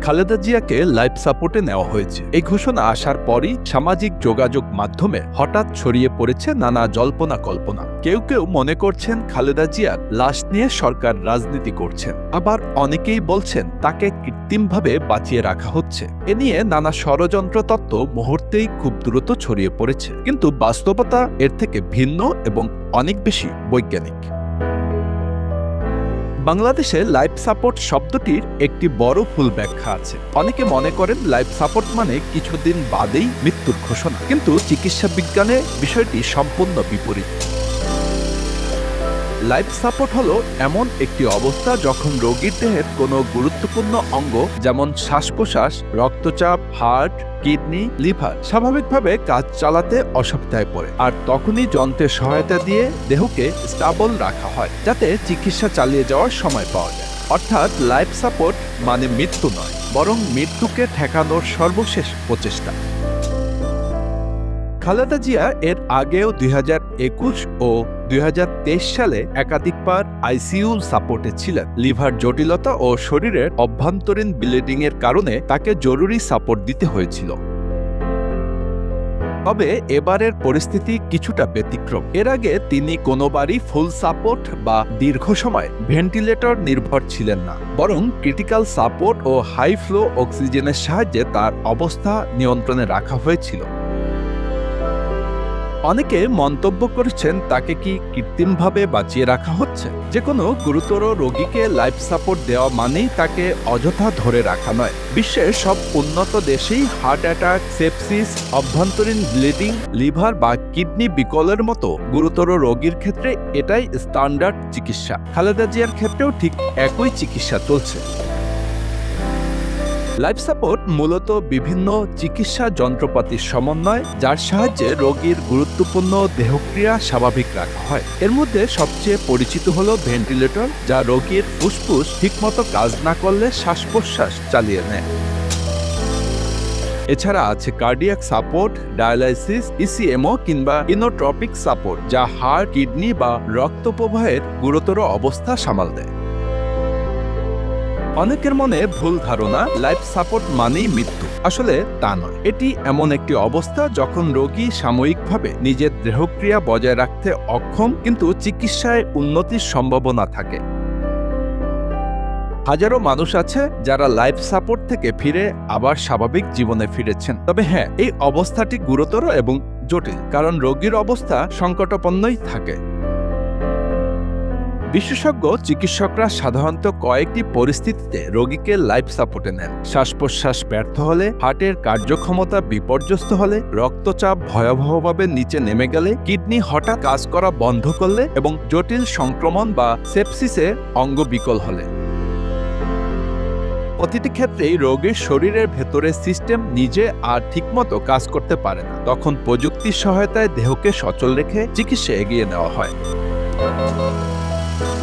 খালেদা জিয়াকে লাইফ সাপোর্টে নেওয়া হয়েছে। এই ঘোষণা আসার পরই সামাজিক যোগাযোগ মাধ্যমে হঠাৎ ছড়িয়ে পড়েছে নানা জল্পনা কল্পনা। কেউ কেউ মনে করছেন খালেদা জিয়ার লাশ নিয়ে সরকার রাজনীতি করছেন, আবার অনেকেই বলছেন তাকে কৃত্রিমভাবে বাঁচিয়ে রাখা হচ্ছে। এ নিয়ে নানা ষড়যন্ত্র তত্ত্ব মুহূর্তেই খুব দ্রুত ছড়িয়ে পড়েছে, কিন্তু বাস্তবতা এর থেকে ভিন্ন এবং অনেক বেশি বৈজ্ঞানিক। বাংলাদেশে লাইফ সাপোর্ট শব্দটির একটি বড় ভুল ব্যাখ্যা আছে। অনেকে মনে করেন লাইফ সাপোর্ট মানে কিছুদিন বাদেই মৃত্যুর ঘোষণা, কিন্তু চিকিৎসা বিজ্ঞানে বিষয়টি সম্পূর্ণ বিপরীত। লাইফ সাপোর্ট হলো এমন একটি অবস্থা যখন রোগীর দেহের কোনো গুরুত্বপূর্ণ অঙ্গ যেমন শ্বাস প্রশ্বাস, রক্তচাপ, হার্ট, কিডনি, লিভার স্বাভাবিকভাবে কাজ চালাতে অসুবিধায় পড়ে, আর তখনই যন্ত্রের সহায়তা দিয়ে দেহকে স্টেবল রাখা হয় যাতে চিকিৎসা চালিয়ে যাওয়ার সময় পাওয়া যায়। অর্থাৎ লাইফ সাপোর্ট মানে মৃত্যু নয়, বরং মৃত্যুকে ঠেকানোর সর্বশেষ প্রচেষ্টা। খালেদা জিয়া এর আগেও 2021 ও 2023 সালে একাধিকবার আইসিইউ সাপোর্টে ছিলেন। লিভার জটিলতা ও শরীরের অভ্যন্তরীণ ব্লিডিং এর কারণে তাকে জরুরি সাপোর্ট দিতে হয়েছিল। তবে এবারের পরিস্থিতি কিছুটা ব্যতিক্রম। এর আগে তিনি কোনোবারই ফুল সাপোর্ট বা দীর্ঘ সময় ভেন্টিলেটর নির্ভর ছিলেন না, বরং ক্রিটিক্যাল সাপোর্ট ও হাই ফ্লো অক্সিজেনের সাহায্যে তার অবস্থা নিয়ন্ত্রণে রাখা হয়েছিল। অনেকে মন্তব্য করেছেন তাকে কি কৃত্রিমভাবে বাঁচিয়ে রাখা হচ্ছে। যে কোনো গুরুতর রোগীকে লাইফ সাপোর্ট দেওয়া মানেই তাকে অযথা ধরে রাখা নয়। বিশ্বের সব উন্নত দেশেই হার্ট অ্যাটাক, সেপসিস, অভ্যন্তরীণ ব্লিডিং, লিভার বা কিডনি বিকলের মতো গুরুতর রোগীর ক্ষেত্রে এটাই স্ট্যান্ডার্ড চিকিৎসা। খালেদা জিয়ার ক্ষেত্রেও ঠিক একই চিকিৎসা চলছে। লাইফ সাপোর্ট মূলত বিভিন্ন চিকিৎসা যন্ত্রপাতির সমন্বয়, যার সাহায্যে রোগীর গুরুত্বপূর্ণ দেহক্রিয়া স্বাভাবিক রাখা হয়। এর মধ্যে সবচেয়ে পরিচিত হল ভেন্টিলেটর, যা রোগীর ফুসফুস ঠিকমতো কাজ না করলে শ্বাস প্রশ্বাস চালিয়ে নেয়। এছাড়া আছে কার্ডিয়াক সাপোর্ট, ডায়ালাইসিস, ইসিএমও কিংবা ইনোট্রপিক সাপোর্ট, যা হার্ট, কিডনি বা রক্ত প্রবাহের গুরুতর অবস্থা সামাল দেয়। অনেকের মনে ভুল ধারণা লাইফ সাপোর্ট মানেই মৃত্যু। আসলে তা নয়। এটি এমন একটি অবস্থা যখন রোগী সাময়িকভাবে নিজের দেহক্রিয়া বজায় রাখতে অক্ষম, কিন্তু চিকিৎসায় উন্নতির সম্ভাবনা থাকে। হাজারো মানুষ আছে যারা লাইফ সাপোর্ট থেকে ফিরে আবার স্বাভাবিক জীবনে ফিরেছেন। তবে হ্যাঁ, এই অবস্থাটি গুরুতর এবং জটিল, কারণ রোগীর অবস্থা সংকটাপন্নই থাকে। বিশেষজ্ঞ চিকিৎসকরা সাধারণত কয়েকটি পরিস্থিতিতে রোগীকে লাইফ সাপোর্টে নেন। শ্বাস প্রশ্বাস ব্যর্থ হলে, হার্টের কার্যক্ষমতা বিপর্যস্ত হলে, রক্তচাপ ভয়াবহভাবে নিচে নেমে গেলে, কিডনি হঠাৎ কাজ করা বন্ধ করলে এবং জটিল সংক্রমণ বা সেপসিসে অঙ্গ বিকল হলে। প্রতিটি ক্ষেত্রেই রোগীর শরীরের ভেতরের সিস্টেম নিজে আর ঠিকমতো কাজ করতে পারে না। তখন প্রযুক্তির সহায়তায় দেহকে সচল রেখে চিকিৎসা এগিয়ে নেওয়া হয়।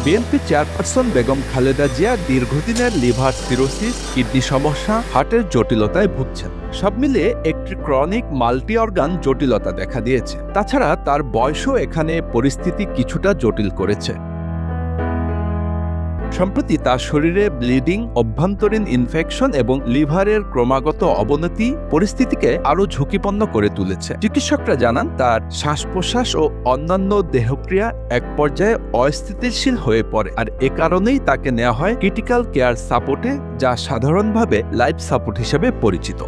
বিএনপি চেয়ারপারসন বেগম খালেদা জিয়া দীর্ঘদিনের লিভার সিরোসিস, কিডনি সমস্যা, হার্টের জটিলতায় ভুগছেন। সব মিলিয়ে একটি ক্রনিক মাল্টি অর্গান জটিলতা দেখা দিয়েছে। তাছাড়া তার বয়সও এখানে পরিস্থিতি কিছুটা জটিল করেছে। সম্প্রতি তার শরীরে ব্লিডিং, অভ্যন্তরীণ ইনফেকশন এবং লিভারের ক্রমাগত অবনতি পরিস্থিতিকে আরও ঝুঁকিপূর্ণ করে তুলেছে। চিকিৎসকরা জানান তার শ্বাস প্রশ্বাস ও অন্যান্য দেহক্রিয়া এক পর্যায়ে অস্থিতিশীল হয়ে পড়ে, আর এ কারণেই তাকে নেওয়া হয় ক্রিটিক্যাল কেয়ার সাপোর্টে, যা সাধারণভাবে লাইফ সাপোর্ট হিসেবে পরিচিত।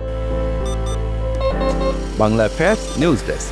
Bangla affairs news desk.